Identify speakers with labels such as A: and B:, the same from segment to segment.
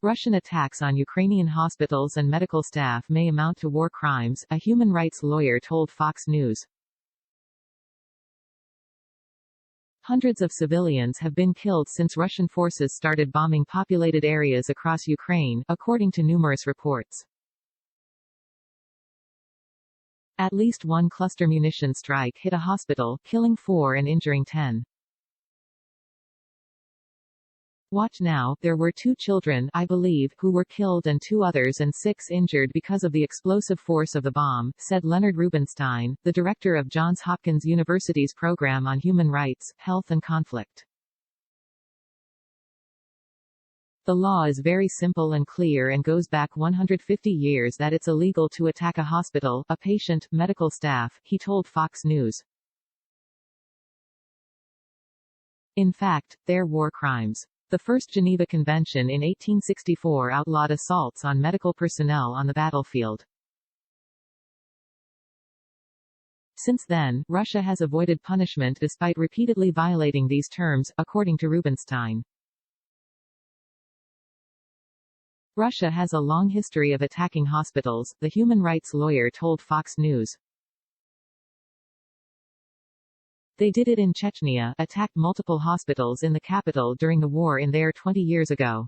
A: Russian attacks on Ukrainian hospitals and medical staff may amount to war crimes, a human rights lawyer told Fox News. Hundreds of civilians have been killed since Russian forces started bombing populated areas across Ukraine, according to numerous reports. At least one cluster munition strike hit a hospital, killing 4 and injuring 10. Watch now, there were 2 children, I believe, who were killed and 2 others and 6 injured because of the explosive force of the bomb, said Leonard Rubenstein, the director of Johns Hopkins University's Program on Human Rights, Health and Conflict. The law is very simple and clear and goes back 150 years that it's illegal to attack a hospital, a patient, medical staff, he told Fox News. In fact, they're war crimes. The first Geneva Convention in 1864 outlawed assaults on medical personnel on the battlefield. Since then, Russia has avoided punishment despite repeatedly violating these terms, according to Rubenstein. Russia has a long history of attacking hospitals, the human rights lawyer told Fox News. They did it in Chechnya, attacked multiple hospitals in the capital during the war in there 20 years ago.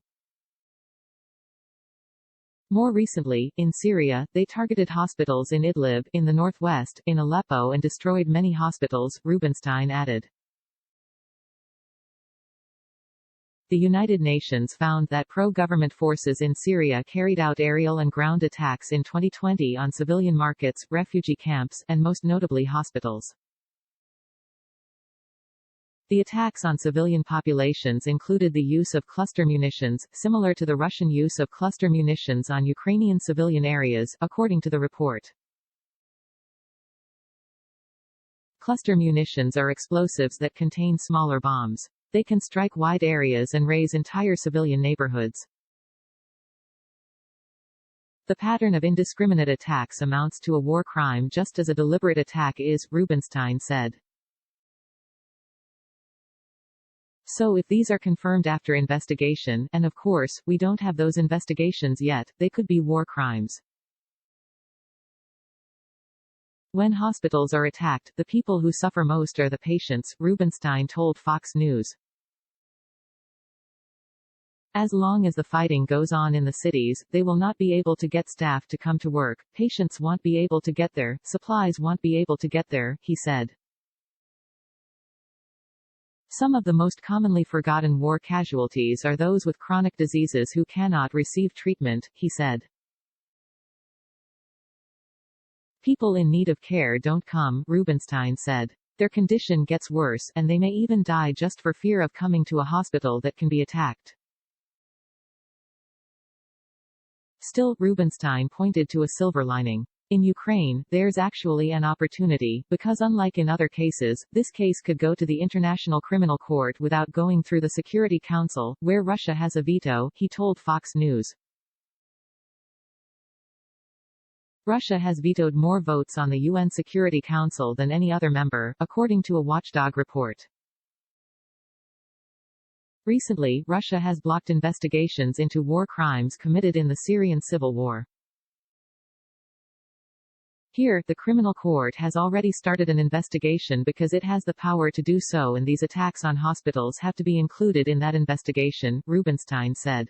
A: More recently, in Syria, they targeted hospitals in Idlib, in the northwest, in Aleppo and destroyed many hospitals, Rubenstein added. The United Nations found that pro-government forces in Syria carried out aerial and ground attacks in 2020 on civilian markets, refugee camps, and most notably hospitals. The attacks on civilian populations included the use of cluster munitions, similar to the Russian use of cluster munitions on Ukrainian civilian areas, according to the report. Cluster munitions are explosives that contain smaller bombs. They can strike wide areas and raze entire civilian neighborhoods. The pattern of indiscriminate attacks amounts to a war crime just as a deliberate attack is, Rubenstein said. So if these are confirmed after investigation, and of course, we don't have those investigations yet, they could be war crimes. When hospitals are attacked, the people who suffer most are the patients, Rubenstein told Fox News. As long as the fighting goes on in the cities, they will not be able to get staff to come to work, patients won't be able to get there, supplies won't be able to get there, he said. Some of the most commonly forgotten war casualties are those with chronic diseases who cannot receive treatment, he said. People in need of care don't come, Rubenstein said. Their condition gets worse, and they may even die just for fear of coming to a hospital that can be attacked. Still, Rubenstein pointed to a silver lining. In Ukraine, there's actually an opportunity, because unlike in other cases, this case could go to the International Criminal Court without going through the Security Council, where Russia has a veto, he told Fox News. Russia has vetoed more votes on the UN Security Council than any other member, according to a watchdog report. Recently, Russia has blocked investigations into war crimes committed in the Syrian civil war. Here, the criminal court has already started an investigation because it has the power to do so, and these attacks on hospitals have to be included in that investigation, Rubenstein said.